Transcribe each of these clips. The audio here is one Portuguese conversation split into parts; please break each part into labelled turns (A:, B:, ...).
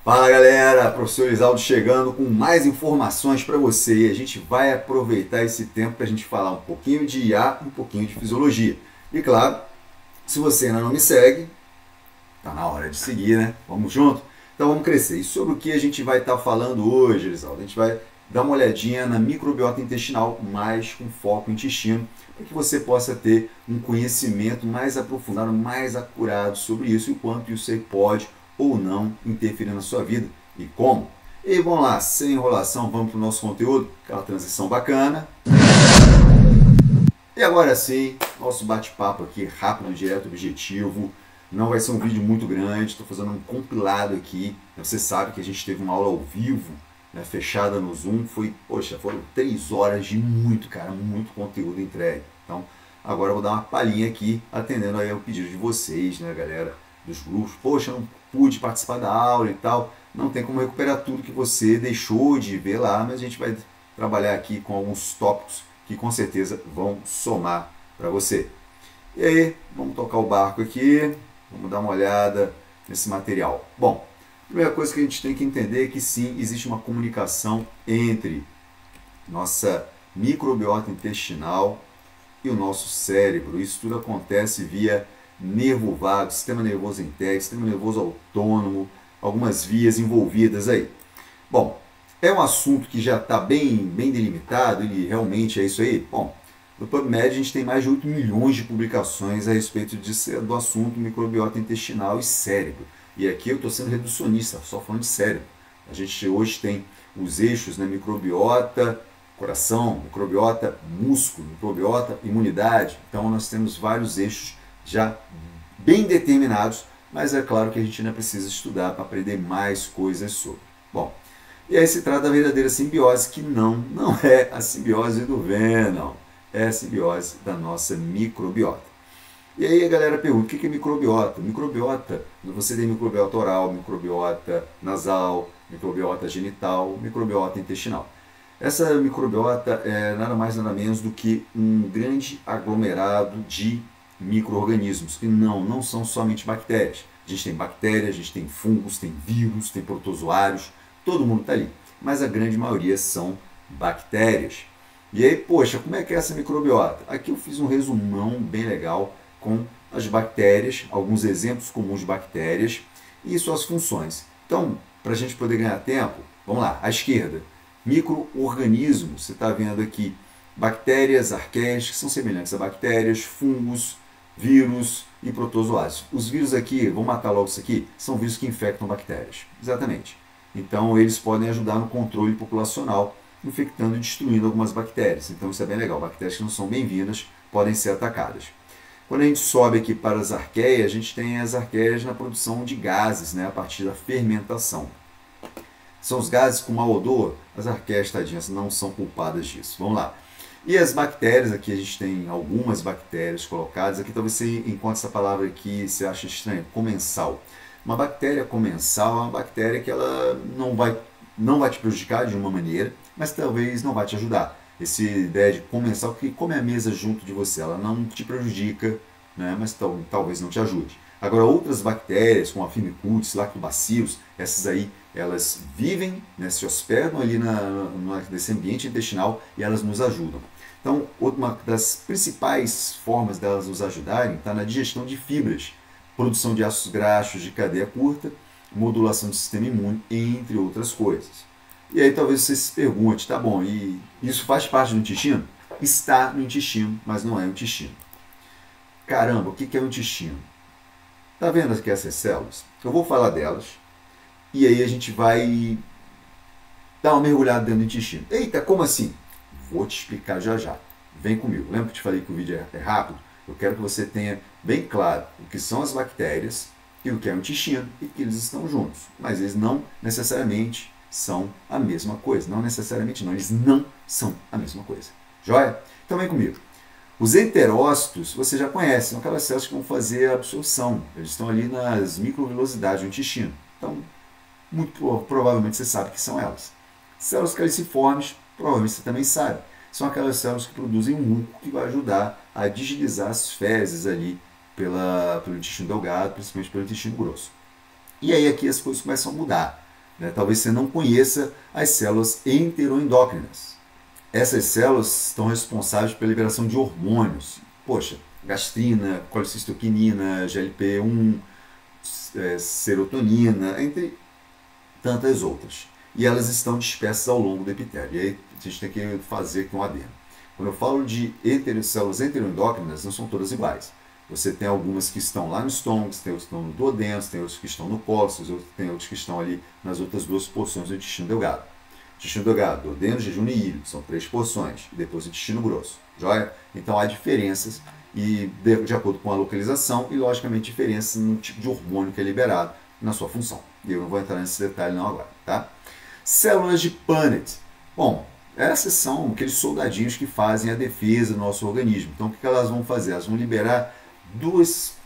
A: Fala galera, professor Isaldo chegando com mais informações para você. A gente vai aproveitar esse tempo para a gente falar um pouquinho de IA e um pouquinho de fisiologia. E claro, se você ainda não me segue, tá na hora de seguir, né? Vamos junto? Então vamos crescer. E sobre o que a gente vai estar falando hoje, Isaldo? A gente vai dar uma olhadinha na microbiota intestinal, mais com foco no intestino, para que você possa ter um conhecimento mais aprofundado, mais acurado sobre isso e o quanto isso pode ou não interferir na sua vida e como. E vamos lá, sem enrolação, vamos para o nosso conteúdo, aquela transição bacana. E agora sim, nosso bate-papo aqui rápido, direto, objetivo. Não vai ser um vídeo muito grande, estou fazendo um compilado aqui. Você sabe que a gente teve uma aula ao vivo, né, fechada no Zoom. Foram 3 horas de muito conteúdo entregue. Então, agora eu vou dar uma palhinha aqui, atendendo aí ao pedido de vocês, né, galera, dos grupos. Poxa, não pude participar da aula e tal. Não tem como recuperar tudo que você deixou de ver lá, mas a gente vai trabalhar aqui com alguns tópicos que com certeza vão somar para você. E aí, vamos tocar o barco aqui, vamos dar uma olhada nesse material. Bom, a primeira coisa que a gente tem que entender é que sim, existe uma comunicação entre nossa microbiota intestinal e o nosso cérebro. Isso tudo acontece via nervo vago, sistema nervoso entérico, sistema nervoso autônomo, algumas vias envolvidas aí. Bom, é um assunto que já está bem delimitado, ele realmente é isso aí? Bom, no PubMed a gente tem mais de 8 milhões de publicações a respeito do assunto microbiota intestinal e cérebro. E aqui eu estou sendo reducionista, só falando de cérebro. A gente hoje tem os eixos, né, microbiota, coração, microbiota, músculo, microbiota, imunidade. Então nós temos vários eixos já bem determinados, mas é claro que a gente ainda precisa estudar para aprender mais coisas sobre. Bom, e aí se trata da verdadeira simbiose, que não é a simbiose do Venom, é a simbiose da nossa microbiota. E aí a galera pergunta, o que é microbiota? Microbiota, você tem microbiota oral, microbiota nasal, microbiota genital, microbiota intestinal. Essa microbiota é nada mais nada menos do que um grande aglomerado de micro-organismos. E não são somente bactérias. A gente tem bactérias, a gente tem fungos, tem vírus, tem protozoários, todo mundo está ali. Mas a grande maioria são bactérias. E aí, poxa, como é que é essa microbiota? Aqui eu fiz um resumão bem legal com as bactérias, alguns exemplos comuns de bactérias e suas funções. Então, para a gente poder ganhar tempo, vamos lá, à esquerda, micro-organismos, você está vendo aqui bactérias, arqueias, que são semelhantes a bactérias, fungos, vírus e protozoários. Os vírus aqui, vou matar logo isso aqui, são vírus que infectam bactérias. Exatamente. Então, eles podem ajudar no controle populacional, infectando e destruindo algumas bactérias. Então, isso é bem legal. Bactérias que não são bem-vindas podem ser atacadas. Quando a gente sobe aqui para as arqueias, a gente tem as arqueias na produção de gases, né, a partir da fermentação. São os gases com mau odor? As arqueias, tadinhas, não são culpadas disso. Vamos lá. E as bactérias, aqui a gente tem algumas bactérias colocadas. Aqui talvez você encontre essa palavra aqui, você acha estranho, comensal. Uma bactéria comensal é uma bactéria que ela não vai te prejudicar de uma maneira, mas talvez não vai te ajudar. Essa ideia de comensal que come a mesa junto de você, ela não te prejudica, né, mas talvez não te ajude. Agora, outras bactérias, como a Firmicutes, Lactobacillus, essas aí, elas vivem, né, se hospedam ali nesse ambiente intestinal e elas nos ajudam. Então, uma das principais formas delas nos ajudarem está na digestão de fibras, produção de ácidos graxos de cadeia curta, modulação do sistema imune, entre outras coisas. E aí talvez você se pergunte, tá bom, e isso faz parte do intestino? Está no intestino, mas não é o intestino. Caramba, o que é o intestino? Tá vendo aqui essas células? Eu vou falar delas, e aí a gente vai dar uma mergulhada dentro do intestino. Eita, como assim? Vou te explicar já já. Vem comigo. Lembra que eu te falei que o vídeo é rápido? Eu quero que você tenha bem claro o que são as bactérias e o que é o intestino e que eles estão juntos. Mas eles não necessariamente são a mesma coisa. Não necessariamente não, eles não são a mesma coisa. Joia? Então vem comigo. Os enterócitos, você já conhece, são aquelas células que vão fazer a absorção. Eles estão ali nas microvilosidades do intestino. Então, muito provavelmente você sabe que são elas. Células caliciformes, provavelmente você também sabe. São aquelas células que produzem um muco que vai ajudar a digilizar as fezes ali pelo intestino delgado, principalmente pelo intestino grosso. E aí aqui as coisas começam a mudar. né? Talvez você não conheça as células enteroendócrinas. Essas células estão responsáveis pela liberação de hormônios. Poxa, gastrina, colicistoquinina, GLP-1, serotonina, entre tantas outras. E elas estão dispersas ao longo do epitélio. E aí a gente tem que fazer aqui um adendo. Quando eu falo de células enteroendócrinas, não são todas iguais. Você tem algumas que estão lá no estômago, tem outras que estão no duodeno, tem outras que estão no colo, tem outras que estão ali nas outras duas porções do intestino delgado. Intestino delgado, duodeno, jejum e íleo, são 3 porções, e depois o intestino grosso, joia? Então há diferenças, e de acordo com a localização, e logicamente diferenças no tipo de hormônio que é liberado na sua função. E eu não vou entrar nesse detalhe não agora, tá? Células de Punnett. Bom, essas são aqueles soldadinhos que fazem a defesa do nosso organismo. Então o que elas vão fazer? Elas vão liberar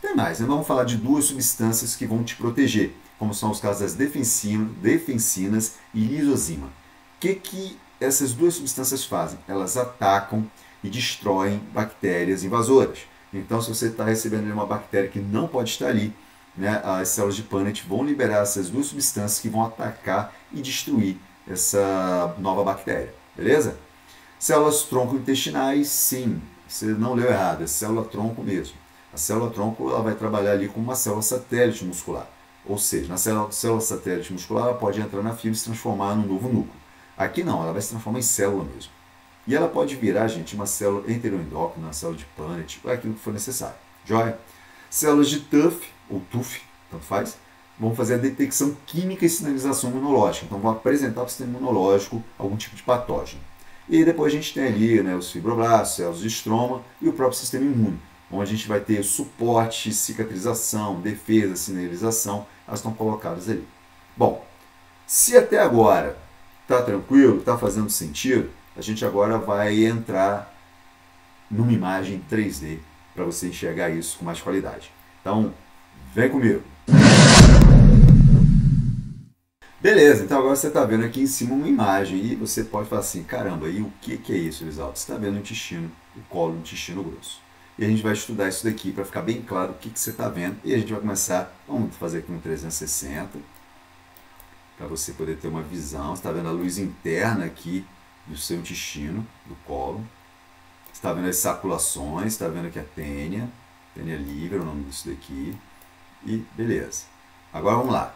A: tem mais, né? Vamos falar de 2 substâncias que vão te proteger, como são os casos das defensinas e lisozima. O que essas 2 substâncias fazem? Elas atacam e destroem bactérias invasoras. Então, se você está recebendo uma bactéria que não pode estar ali, né, as células de Punnett vão liberar essas 2 substâncias que vão atacar e destruir essa nova bactéria. Beleza? Células tronco-intestinais, sim, você não leu errado, é célula-tronco mesmo. A célula-tronco ela vai trabalhar ali como uma célula satélite muscular. Ou seja, na célula satélite muscular ela pode entrar na fibra e se transformar num novo núcleo. Aqui não, ela vai se transformar em célula mesmo. E ela pode virar, gente, uma célula enteroendócrina, uma célula de Punnett, aquilo que for necessário. Joia? Células de TUF, ou TUF, tanto faz, vão fazer a detecção química e sinalização imunológica. Então vão apresentar para o sistema imunológico algum tipo de patógeno. E depois a gente tem ali, né, os fibroblastos, células de estroma e o próprio sistema imune, onde a gente vai ter suporte, cicatrização, defesa, sinalização, elas estão colocadas ali. Bom, se até agora está tranquilo, está fazendo sentido, a gente agora vai entrar numa imagem 3D para você enxergar isso com mais qualidade. Então, vem comigo. Beleza, então agora você está vendo aqui em cima uma imagem e você pode falar assim, caramba, e o que é isso, Elisaldo? Você está vendo o intestino, o colo do intestino grosso. E a gente vai estudar isso daqui para ficar bem claro o que você está vendo. E a gente vai começar, vamos fazer aqui um 360, para você poder ter uma visão. Você está vendo a luz interna aqui do seu intestino, do colo. Você está vendo as saculações, está vendo aqui a tênia livre, é o nome disso daqui. E beleza. Agora vamos lá.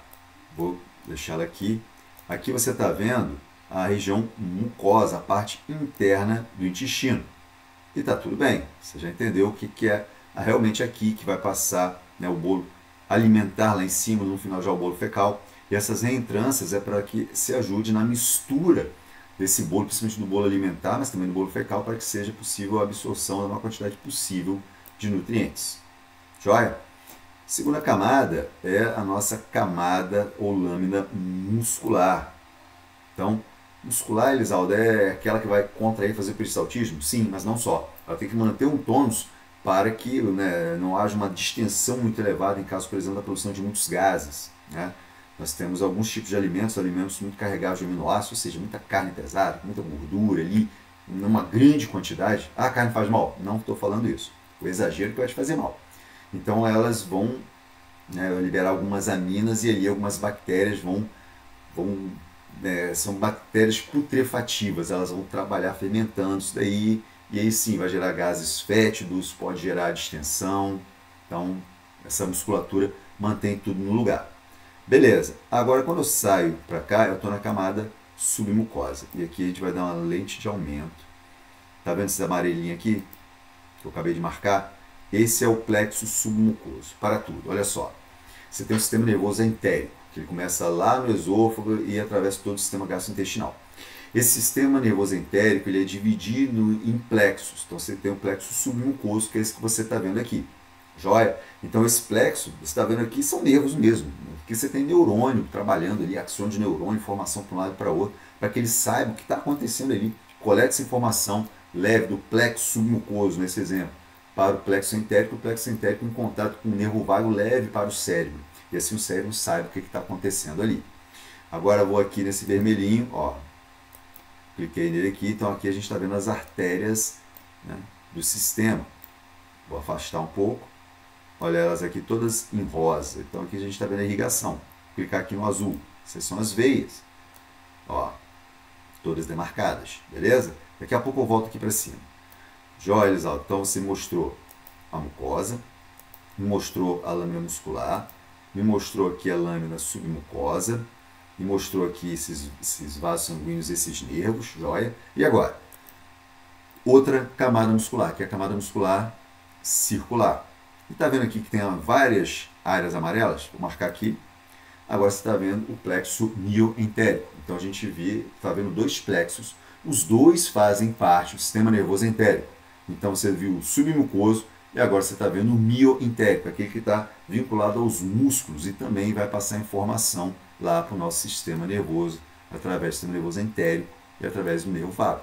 A: Vou deixar ela aqui. Aqui você está vendo a região mucosa, a parte interna do intestino. E está tudo bem, você já entendeu o que é realmente aqui que vai passar, né, o bolo alimentar lá em cima, no final já o bolo fecal. E essas reentrâncias é para que se ajude na mistura desse bolo, principalmente do bolo alimentar, mas também do bolo fecal, para que seja possível a absorção da maior quantidade possível de nutrientes. Joia? Segunda camada é a nossa camada ou lâmina muscular. Então, muscular, Elisaldo, é aquela que vai contrair, fazer peristaltismo? Sim, mas não só. Ela tem que manter um tônus para que, né, não haja uma distensão muito elevada em caso, por exemplo, da produção de muitos gases. Né? Nós temos alguns tipos de alimentos muito carregados de aminoácidos, ou seja, muita carne pesada, muita gordura ali, numa grande quantidade. Ah, a carne faz mal? Não estou falando isso. O exagero que vai te fazer mal. Então elas vão, né, liberar algumas aminas e ali algumas bactérias são bactérias putrefativas, elas vão trabalhar fermentando isso daí, e aí sim vai gerar gases fétidos, pode gerar distensão. Então essa musculatura mantém tudo no lugar. Beleza, agora quando eu saio para cá, eu estou na camada submucosa, e aqui a gente vai dar uma lente de aumento. Tá vendo esse amarelinho aqui, que eu acabei de marcar? Esse é o plexo submucoso, para tudo. Olha só, você tem o sistema nervoso entérico, que ele começa lá no esôfago e atravessa todo o sistema gastrointestinal. Esse sistema nervoso entérico ele é dividido em plexos. Então você tem o plexo submucoso, que é esse que você está vendo aqui. Joia? Então esse plexo, você está vendo aqui, são nervos mesmo. Porque você tem neurônio trabalhando ali, axônio de neurônio, informação para um lado e para o outro, para que ele saiba o que está acontecendo ali. Colete essa informação, leve do plexo submucoso, nesse exemplo, para o plexo entérico em contato com o nervo vago, leve para o cérebro. E assim o cérebro sabe o que está acontecendo ali. Agora eu vou aqui nesse vermelhinho, ó, cliquei nele aqui, então aqui a gente está vendo as artérias, né, do sistema. Vou afastar um pouco, olha elas aqui todas em rosa, então aqui a gente está vendo a irrigação. Vou clicar aqui no azul, Essas são as veias. Ó, todas demarcadas, beleza? Daqui a pouco eu volto aqui para cima. Joia, Elisaldo. Então você mostrou a mucosa, me mostrou a lâmina muscular, me mostrou aqui a lâmina submucosa, me mostrou aqui esses vasos sanguíneos, esses nervos, joia. E agora? Outra camada muscular, que é a camada muscular circular. E está vendo aqui que tem várias áreas amarelas? Vou marcar aqui. Agora você está vendo o plexo mioentérico. Então a gente está vendo dois plexos. Os dois fazem parte do sistema nervoso entérico. Então você viu o submucoso e agora você está vendo o mioentérico, aquele que está vinculado aos músculos e também vai passar informação lá para o nosso sistema nervoso, através do sistema nervoso entérico e através do nervo vago.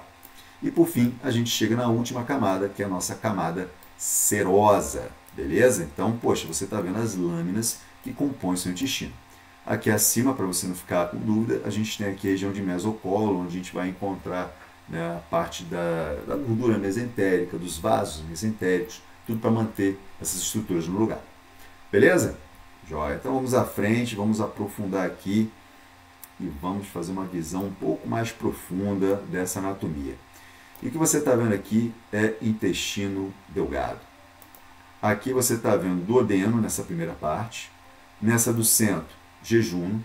A: E por fim, a gente chega na última camada, que é a nossa camada serosa, beleza? Então, poxa, você está vendo as lâminas que compõem o seu intestino. Aqui acima, para você não ficar com dúvida, a gente tem aqui a região de mesocolo, onde a gente vai encontrar, né, a parte da gordura mesentérica, dos vasos mesentéricos, tudo para manter essas estruturas no lugar. Beleza? Joia. Então vamos à frente, vamos aprofundar aqui e vamos fazer uma visão um pouco mais profunda dessa anatomia. E o que você está vendo aqui é intestino delgado. Aqui você está vendo duodeno nessa primeira parte, nessa do centro, jejum,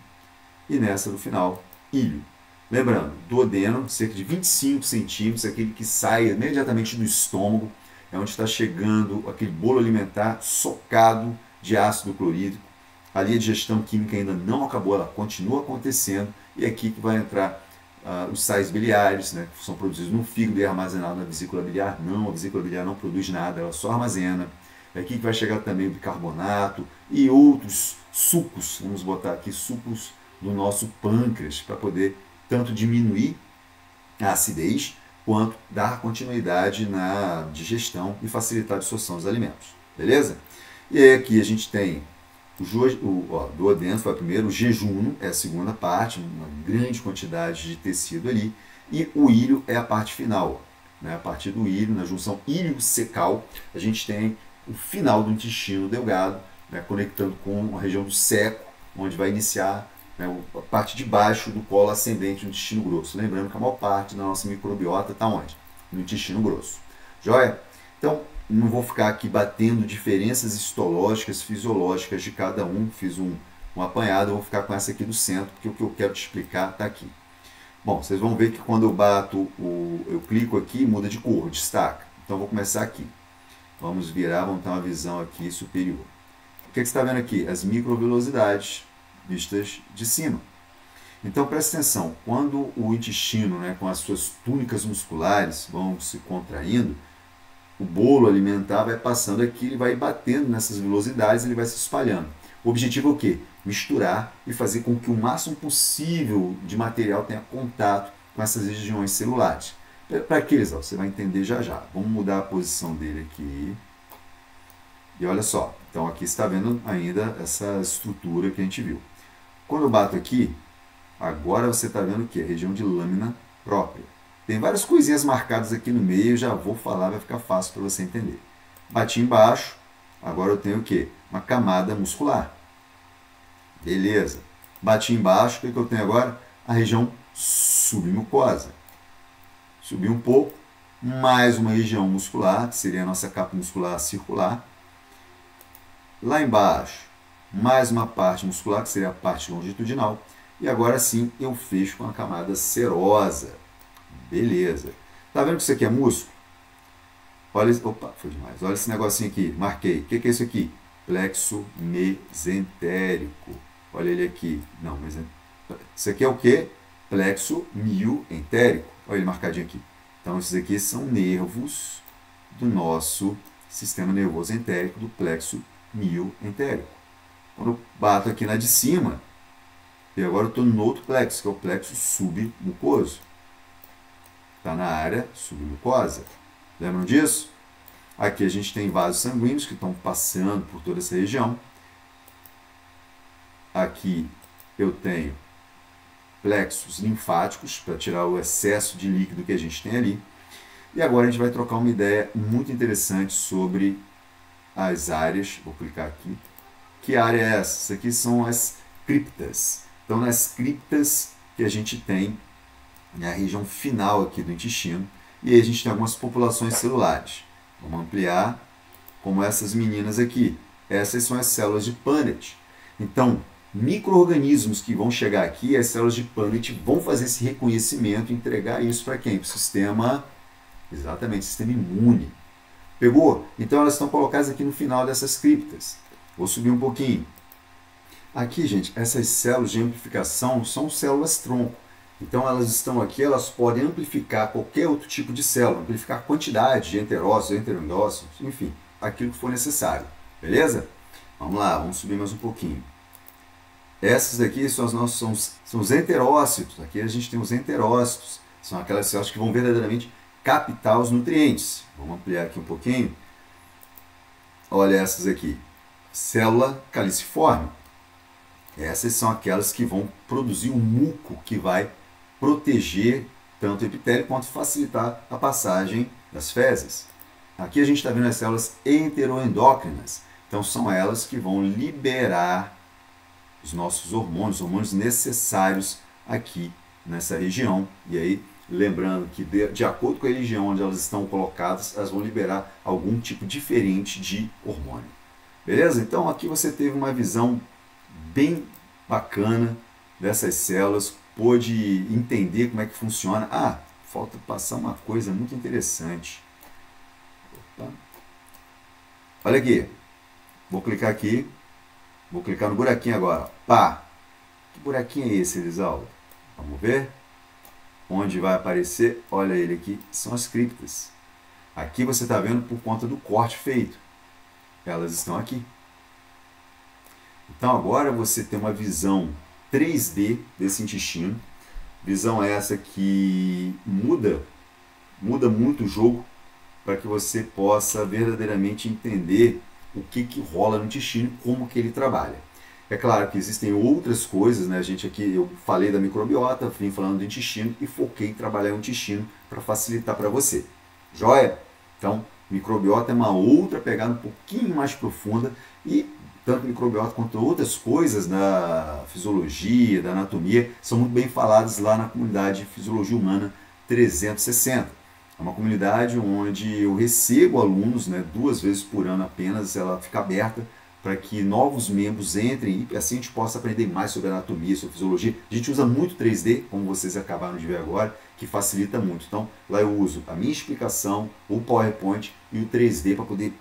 A: e nessa do final, íleo. Lembrando, duodeno, cerca de 25 centímetros, aquele que sai imediatamente do estômago, é onde está chegando aquele bolo alimentar socado de ácido clorídrico. Ali a digestão química ainda não acabou, ela continua acontecendo, e é aqui que vai entrar os sais biliares, né, que são produzidos no fígado e armazenados na vesícula biliar. Não, a vesícula biliar não produz nada, ela só armazena. É aqui que vai chegar também o bicarbonato e outros sucos, vamos botar aqui sucos do nosso pâncreas, para poder tanto diminuir a acidez, quanto dar continuidade na digestão e facilitar a absorção dos alimentos. Beleza? E aí aqui a gente tem o duodeno, foi a primeira, o jejum é a segunda parte, uma grande quantidade de tecido ali, e o íleo é a parte final. Né? A partir do íleo, na junção íleo-secal, a gente tem o final do intestino delgado, né, conectando com a região do seco, onde vai iniciar, né, a parte de baixo do colo ascendente do intestino grosso. Lembrando que a maior parte da nossa microbiota está onde? No intestino grosso. Joia? Então, não vou ficar aqui batendo diferenças histológicas, fisiológicas de cada um. Fiz um apanhado, eu vou ficar com essa aqui do centro, porque o que eu quero te explicar está aqui. Bom, vocês vão ver que quando eu bato, eu clico aqui, muda de cor, destaca. Então, vou começar aqui. Vamos virar, vamos ter uma visão aqui superior. O que você está vendo aqui? As microvelocidades vistas de cima. Então, presta atenção. Quando o intestino, né, com as suas túnicas musculares, vão se contraindo, o bolo alimentar vai passando aqui, ele vai batendo nessas velocidades, ele vai se espalhando. O objetivo é o quê? Misturar e fazer com que o máximo possível de material tenha contato com essas regiões celulares. Para que, Elisal? Você vai entender já já. Vamos mudar a posição dele aqui. E olha só, então aqui você está vendo ainda essa estrutura que a gente viu. Quando eu bato aqui, agora você está vendo o que? A região de lâmina própria. Tem várias coisinhas marcadas aqui no meio, já vou falar, vai ficar fácil para você entender. Bati embaixo, agora eu tenho o quê? Uma camada muscular. Beleza. Bati embaixo, o que eu tenho agora? A região submucosa. Subi um pouco, mais uma região muscular, que seria a nossa capa muscular circular. Lá embaixo, mais uma parte muscular, que seria a parte longitudinal. E agora sim, eu fecho com a camada serosa. Beleza. Tá vendo que isso aqui é músculo? Olha, opa, foi demais. Olha esse negocinho aqui, marquei. O que é isso aqui? Plexo mesentérico. Olha ele aqui. Não, mas isso aqui é o quê? Plexo mioentérico. Olha ele marcadinho aqui. Então, esses aqui são nervos do nosso sistema nervoso entérico, do plexo mioentérico. Quando eu bato aqui na de cima, e agora eu estou no outro plexo, que é o plexo submucoso. Está na área submucosa. Lembram disso? Aqui a gente tem vasos sanguíneos que estão passando por toda essa região. Aqui eu tenho plexos linfáticos para tirar o excesso de líquido que a gente tem ali. E agora a gente vai trocar uma ideia muito interessante sobre as áreas. Vou clicar aqui. Que área é essa? Isso aqui são as criptas. Então, nas criptas que a gente tem na região final aqui do intestino, e aí a gente tem algumas populações celulares. Vamos ampliar, como essas meninas aqui. Essas são as células de Punnett. Então, micro-organismos que vão chegar aqui, as células de Punnett vão fazer esse reconhecimento e entregar isso para quem? Para o sistema, exatamente, sistema imune. Pegou? Então elas estão colocadas aqui no final dessas criptas. Vou subir um pouquinho. Aqui, gente, essas células de amplificação são células tronco. Então elas estão aqui, elas podem amplificar qualquer outro tipo de célula, amplificar a quantidade de enterócitos, enteroendócitos, enfim, aquilo que for necessário. Beleza? Vamos lá, vamos subir mais um pouquinho. Essas daqui são os enterócitos. Aqui a gente tem os enterócitos. São aquelas células que vão verdadeiramente captar os nutrientes. Vamos ampliar aqui um pouquinho. Olha essas aqui. Célula caliciforme. Essas são aquelas que vão produzir um muco que vai proteger tanto o epitélio quanto facilitar a passagem das fezes. Aqui a gente está vendo as células enteroendócrinas. Então são elas que vão liberar os nossos hormônios necessários aqui nessa região. E aí, lembrando que de acordo com a região onde elas estão colocadas, elas vão liberar algum tipo diferente de hormônio. Beleza? Então aqui você teve uma visão bem bacana dessas células, pôde entender como é que funciona. Ah, falta passar uma coisa muito interessante. Opa. Olha aqui, vou clicar aqui, vou clicar no buraquinho agora. Pá! Que buraquinho é esse, Elisaldo? Vamos ver? Onde vai aparecer? Olha ele aqui, são as criptas. Aqui você está vendo por conta do corte feito. Elas estão aqui. Então agora você tem uma visão 3D desse intestino. Visão essa que muda muito o jogo para que você possa verdadeiramente entender o que rola no intestino, como que ele trabalha. É claro que existem outras coisas, né? Eu falei da microbiota, vim falando do intestino e foquei em trabalhar o intestino para facilitar para você. Joia? Então, microbiota é uma outra pegada um pouquinho mais profunda e tanto microbiota quanto outras coisas da fisiologia, da anatomia, são muito bem faladas lá na comunidade Fisiologia Humana 360. É uma comunidade onde eu recebo alunos, né, 2 vezes por ano apenas, ela fica aberta para que novos membros entrem e assim a gente possa aprender mais sobre anatomia, sobre fisiologia. A gente usa muito 3D, como vocês acabaram de ver agora, que facilita muito. Então, lá eu uso a minha explicação, o PowerPoint e o 3D para poder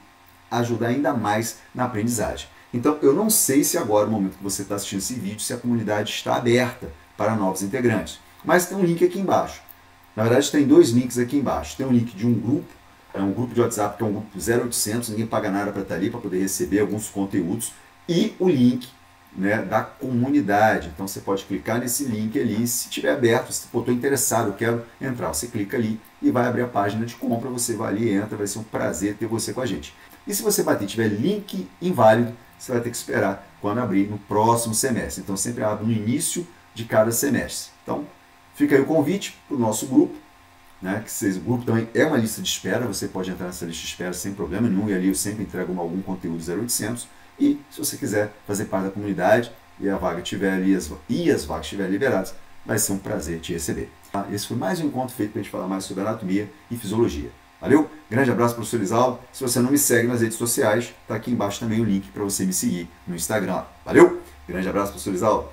A: ajudar ainda mais na aprendizagem. Então, eu não sei se agora, no momento que você está assistindo esse vídeo, se a comunidade está aberta para novos integrantes. Mas tem um link aqui embaixo. Na verdade, tem 2 links aqui embaixo. Tem um link de um grupo, é um grupo de WhatsApp, que é um grupo 0800, ninguém paga nada para estar ali, para poder receber alguns conteúdos. E o link, né, da comunidade. Então, você pode clicar nesse link ali. Se estiver aberto, se estou interessado, eu quero entrar, você clica ali e vai abrir a página de compra. Você vai ali, entra, vai ser um prazer ter você com a gente. E se você bater e tiver link inválido, você vai ter que esperar quando abrir no próximo semestre. Então, sempre abre no início de cada semestre. Então, fica aí o convite para o nosso grupo, né? O grupo também é uma lista de espera, você pode entrar nessa lista de espera sem problema nenhum, e ali eu sempre entrego algum conteúdo 0800. E se você quiser fazer parte da comunidade e a vaga tiver ali, as vagas estiverem liberadas, vai ser um prazer te receber. Esse foi mais um encontro feito para a gente falar mais sobre anatomia e fisiologia. Valeu? Grande abraço, professor Elisaldo. Se você não me segue nas redes sociais, está aqui embaixo também o link para você me seguir no Instagram. Valeu? Grande abraço, professor Elisaldo.